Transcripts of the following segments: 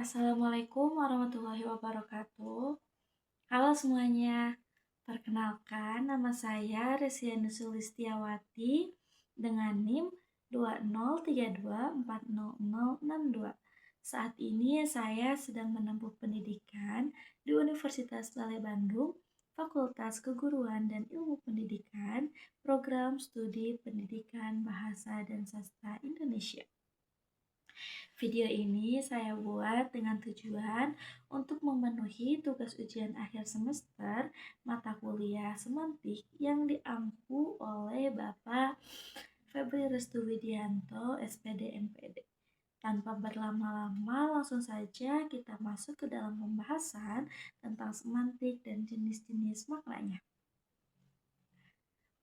Assalamualaikum warahmatullahi wabarakatuh. Halo semuanya, perkenalkan nama saya Resiana Sulistiawati dengan NIM 2032406062. Saat ini saya sedang menempuh pendidikan di Universitas Balai Bandung, Fakultas Keguruan dan Ilmu Pendidikan, Program Studi Pendidikan Bahasa dan Sastra Indonesia. Video ini saya buat dengan tujuan untuk memenuhi tugas ujian akhir semester mata kuliah semantik yang diampu oleh Bapak Febri Restu Widianto, SPD MPD. Tanpa berlama-lama, langsung saja kita masuk ke dalam pembahasan tentang semantik dan jenis-jenis maknanya.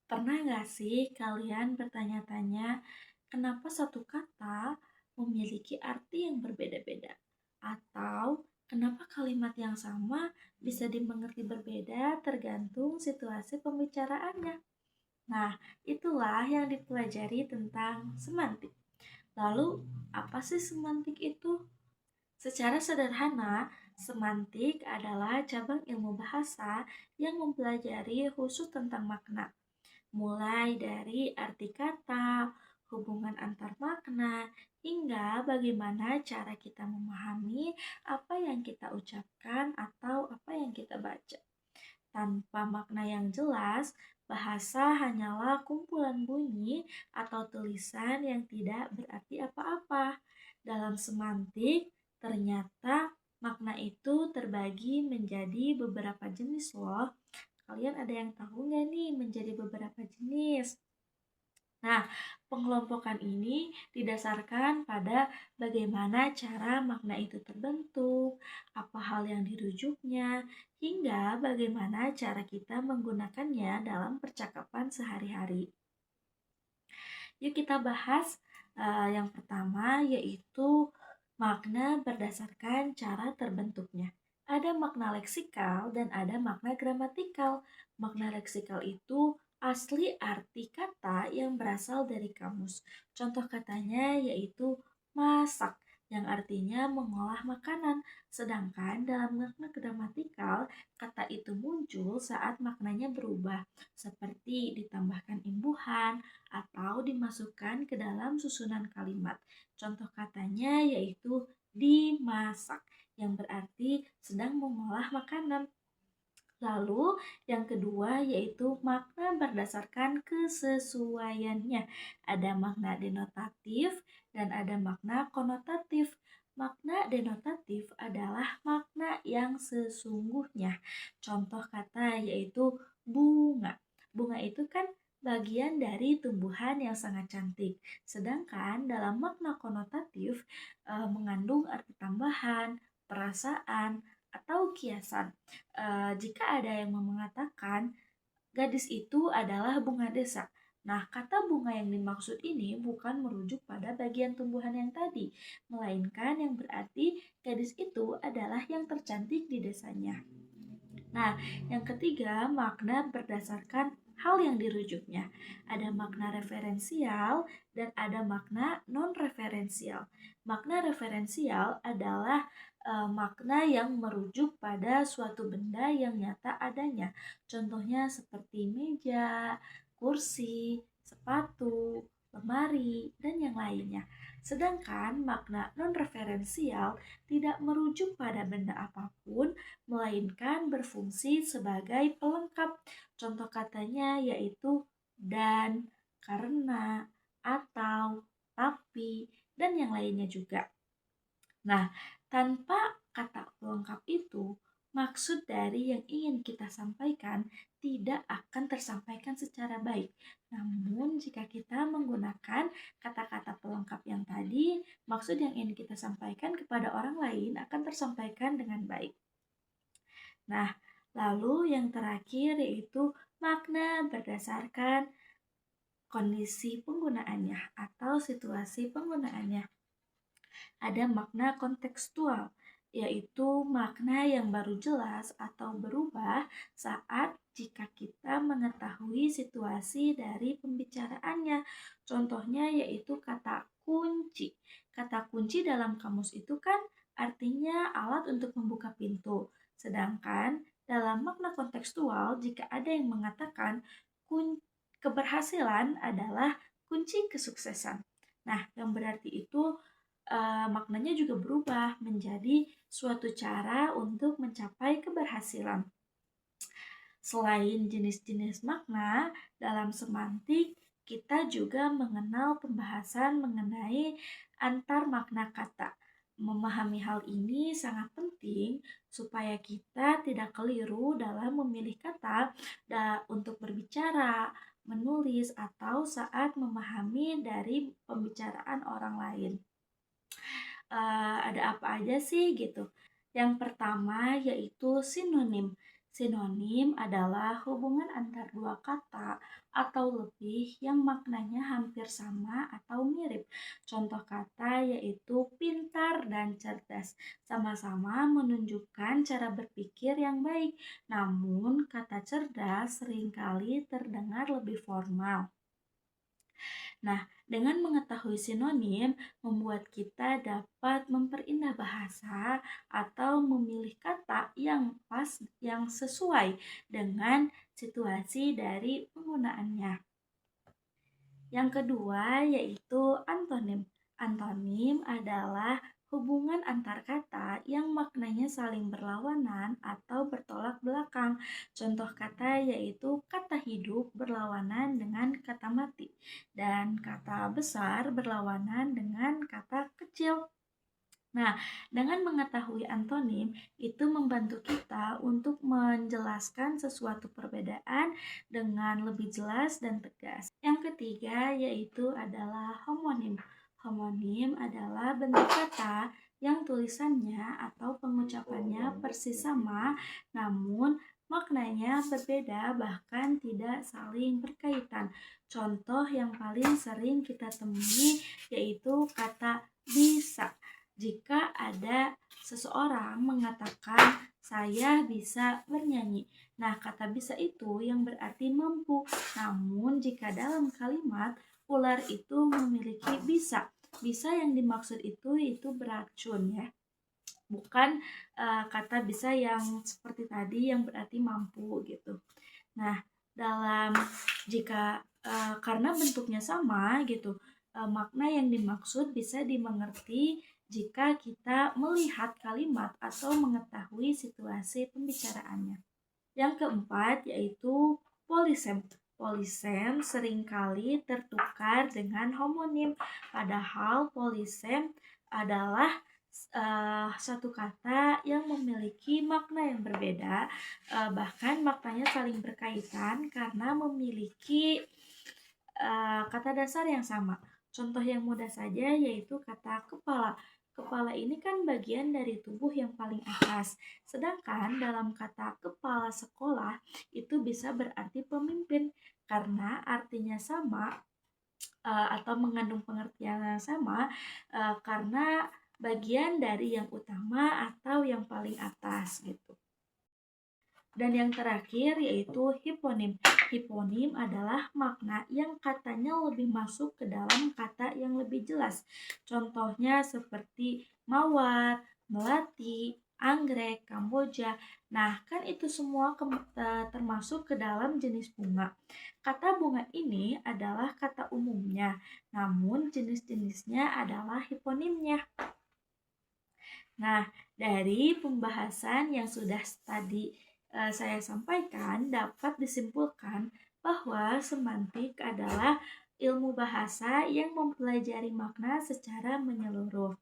Pernah nggak sih kalian bertanya-tanya kenapa satu kata memiliki arti yang berbeda-beda? Atau kenapa kalimat yang sama bisa dimengerti berbeda tergantung situasi pembicaraannya? Nah, itulah yang dipelajari tentang semantik. Lalu, apa sih semantik itu? Secara sederhana, semantik adalah cabang ilmu bahasa yang mempelajari khusus tentang makna, mulai dari arti kata, hubungan antar makna, hingga bagaimana cara kita memahami apa yang kita ucapkan atau apa yang kita baca. Tanpa makna yang jelas, bahasa hanyalah kumpulan bunyi atau tulisan yang tidak berarti apa-apa. Dalam semantik, ternyata makna itu terbagi menjadi beberapa jenis loh. Kalian ada yang tahu nggak nih menjadi beberapa jenis? Nah, pengelompokan ini didasarkan pada bagaimana cara makna itu terbentuk, apa hal yang dirujuknya, hingga bagaimana cara kita menggunakannya dalam percakapan sehari-hari. Yuk kita bahas yang pertama, yaitu makna berdasarkan cara terbentuknya. Ada makna leksikal dan ada makna gramatikal. Makna leksikal itu asli arti kata yang berasal dari kamus. Contoh katanya yaitu masak, yang artinya mengolah makanan. Sedangkan dalam makna gramatikal, kata itu muncul saat maknanya berubah, seperti ditambahkan imbuhan atau dimasukkan ke dalam susunan kalimat. Contoh katanya yaitu dimasak, yang berarti sedang mengolah makanan. Lalu yang kedua yaitu makna berdasarkan kesesuaiannya. Ada makna denotatif dan ada makna konotatif. Makna denotatif adalah makna yang sesungguhnya. Contoh kata yaitu bunga. Bunga itu kan bagian dari tumbuhan yang sangat cantik. Sedangkan dalam makna konotatif mengandung arti tambahan, perasaan, atau kiasan. Jika ada yang mengatakan gadis itu adalah bunga desa. Nah, kata bunga yang dimaksud ini bukan merujuk pada bagian tumbuhan yang tadi, melainkan yang berarti gadis itu adalah yang tercantik di desanya. Nah, yang ketiga, makna berdasarkan hal yang dirujuknya. Ada makna referensial dan ada makna non-referensial. Makna referensial adalah makna yang merujuk pada suatu benda yang nyata adanya. Contohnya seperti meja, kursi, sepatu, lemari, dan yang lainnya. Sedangkan makna non-referensial tidak merujuk pada benda apapun, melainkan berfungsi sebagai pelengkap. Contoh katanya yaitu dan, karena, atau, tapi, dan yang lainnya juga. Nah, tanpa kata pelengkap itu, maksud dari yang ingin kita sampaikan tidak akan tersampaikan secara baik. Namun, jika kita menggunakan kata-kata pelengkap yang tadi, maksud yang ingin kita sampaikan kepada orang lain akan tersampaikan dengan baik. Nah, lalu yang terakhir yaitu makna berdasarkan kondisi penggunaannya atau situasi penggunaannya. Ada makna kontekstual, yaitu makna yang baru jelas atau berubah saat jika kita mengetahui situasi dari pembicaraannya. Contohnya yaitu kata kunci. Kata kunci dalam kamus itu kan artinya alat untuk membuka pintu. Sedangkan dalam makna kontekstual, jika ada yang mengatakan keberhasilan adalah kunci kesuksesan. Nah, yang berarti itu maknanya juga berubah menjadi suatu cara untuk mencapai keberhasilan. Selain jenis-jenis makna, dalam semantik kita juga mengenal pembahasan mengenai antar makna kata. Memahami hal ini sangat penting supaya kita tidak keliru dalam memilih kata untuk berbicara, menulis, atau saat memahami dari pembicaraan orang lain. Ada apa aja sih gitu? Yang pertama yaitu sinonim. Sinonim adalah hubungan antar dua kata atau lebih yang maknanya hampir sama atau mirip. Contoh kata yaitu pintar dan cerdas. Sama-sama menunjukkan cara berpikir yang baik. Namun kata cerdas seringkali terdengar lebih formal. Nah, dengan mengetahui sinonim, membuat kita dapat memperindah bahasa atau memilih kata yang pas, yang sesuai dengan situasi dari penggunaannya. Yang kedua yaitu antonim. Antonim adalah hubungan antar kata yang maknanya saling berlawanan atau bertolak belakang. Contoh kata yaitu kata hidup berlawanan dengan kata mati dan kata besar berlawanan dengan kata kecil. Nah, dengan mengetahui antonim, itu membantu kita untuk menjelaskan sesuatu perbedaan dengan lebih jelas dan tegas. Yang ketiga yaitu adalah homonim. Homonim adalah bentuk kata yang tulisannya atau pengucapannya persis sama, namun maknanya berbeda bahkan tidak saling berkaitan. Contoh yang paling sering kita temui yaitu kata bisa. Jika ada seseorang mengatakan saya bisa bernyanyi. Nah, kata bisa itu yang berarti mampu. Namun, jika dalam kalimat ular itu memiliki bisa. Bisa yang dimaksud itu beracun ya. Bukan kata bisa yang seperti tadi yang berarti mampu gitu. Nah, jika karena bentuknya sama gitu, makna yang dimaksud bisa dimengerti jika kita melihat kalimat atau mengetahui situasi pembicaraannya. Yang keempat yaitu polisem. Polisem seringkali tertukar dengan homonim, padahal polisem adalah satu kata yang memiliki makna yang berbeda, bahkan maknanya saling berkaitan karena memiliki kata dasar yang sama. Contoh yang mudah saja yaitu kata kepala. Kepala ini kan bagian dari tubuh yang paling atas. Sedangkan dalam kata kepala sekolah itu bisa berarti pemimpin karena artinya sama atau mengandung pengertian yang sama karena bagian dari yang utama atau yang paling atas gitu. Dan yang terakhir yaitu hiponim. Hiponim adalah makna yang katanya lebih masuk ke dalam kata yang lebih jelas. Contohnya seperti mawar, melati, anggrek, kamboja. Nah, kan itu semua termasuk ke dalam jenis bunga. Kata bunga ini adalah kata umumnya, namun jenis-jenisnya adalah hiponimnya. Nah, dari pembahasan yang sudah tadi saya sampaikan dapat disimpulkan bahwa semantik adalah ilmu bahasa yang mempelajari makna secara menyeluruh.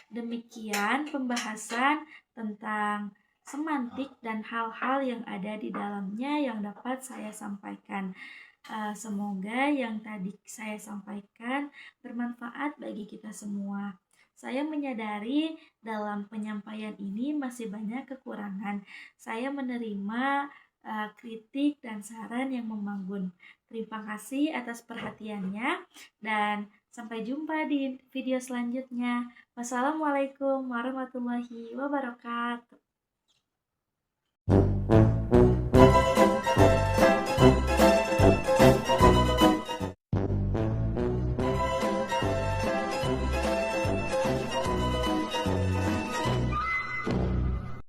Demikian pembahasan tentang semantik dan hal-hal yang ada di dalamnya yang dapat saya sampaikan. Semoga yang tadi saya sampaikan bermanfaat bagi kita semua. Saya menyadari dalam penyampaian ini masih banyak kekurangan. Saya menerima kritik dan saran yang membangun. Terima kasih atas perhatiannya dan sampai jumpa di video selanjutnya. Wassalamualaikum warahmatullahi wabarakatuh.